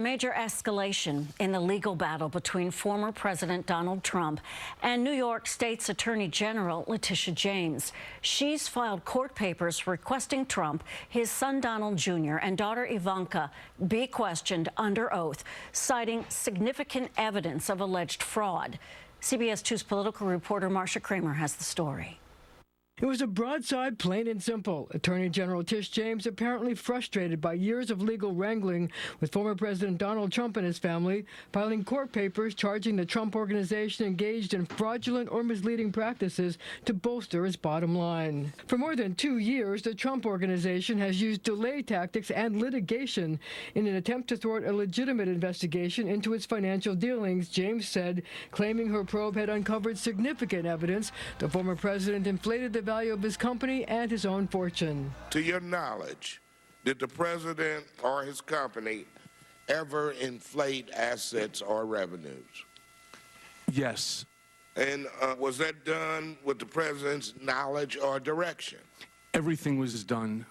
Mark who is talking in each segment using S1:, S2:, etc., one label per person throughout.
S1: Major escalation in the legal battle between former President Donald Trump and New York State's Attorney General Letitia James. She's filed court papers requesting Trump, his son Donald Jr., and daughter Ivanka be questioned under oath, citing significant evidence of alleged fraud. CBS 2's political reporter Marcia Kramer has the story.
S2: It was a broadside, plain and simple. Attorney General Tish James, apparently frustrated by years of legal wrangling with former President Donald Trump and his family, filing court papers charging the Trump organization engaged in fraudulent or misleading practices to bolster its bottom line. For more than 2 years, the Trump organization has used delay tactics and litigation in an attempt to thwart a legitimate investigation into its financial dealings, James said, claiming her probe had uncovered significant evidence the former president inflated the value of his company and his own fortune.
S3: To your knowledge, did the president or his company ever inflate assets or revenues?
S4: Yes.
S3: And was that done with the president's knowledge or direction?
S4: Everything was done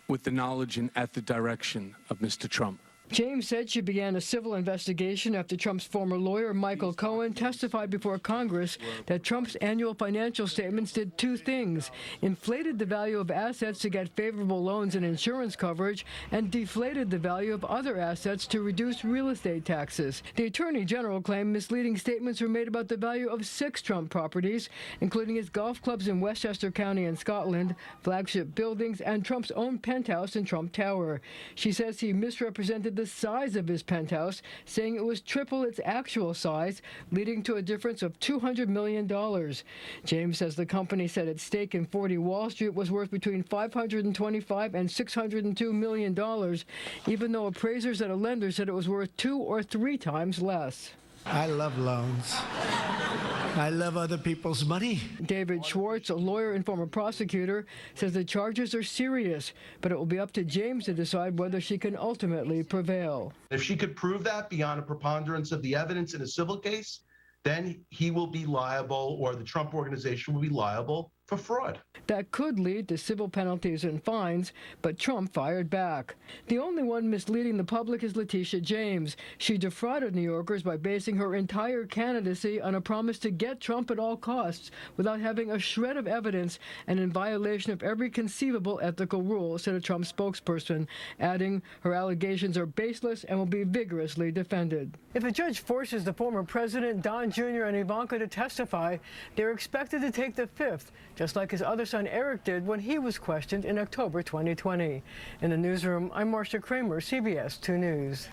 S4: with the knowledge and at the direction of Mr. Trump.
S2: James said she began a civil investigation after Trump's former lawyer, Michael Cohen, testified before Congress that Trump's annual financial statements did 2 things: inflated the value of assets to get favorable loans and insurance coverage, and deflated the value of other assets to reduce real estate taxes. The Attorney General claimed misleading statements were made about the value of 6 Trump properties, including his golf clubs in Westchester County in Scotland, flagship buildings, and Trump's own penthouse in Trump Tower. She says he misrepresented the size of his penthouse, saying it was triple its actual size, leading to a difference of $200 million. James says the company said its stake in 40 Wall Street was worth between $525 and $602 million, even though appraisers at a lender said it was worth 2 or 3 times less.
S5: I love loans. I love other people's money.
S2: David Schwartz, a lawyer and former prosecutor, says the charges are serious, but it will be up to James to decide whether she can ultimately prevail.
S6: If she could prove that beyond a preponderance of the evidence in a civil case, then he will be liable, or the Trump organization will be liable, for fraud.
S2: That could lead to civil penalties and fines, but Trump fired back. The only one misleading the public is Letitia James. She defrauded New Yorkers by basing her entire candidacy on a promise to get Trump at all costs without having a shred of evidence and in violation of every conceivable ethical rule, said a Trump spokesperson, adding her allegations are baseless and will be vigorously defended. If a judge forces the former president, Don Jr. and Ivanka to testify, they're expected to take the fifth, just like his other son Eric did when he was questioned in October 2020. In the newsroom, I'm Marcia Kramer, CBS 2 News.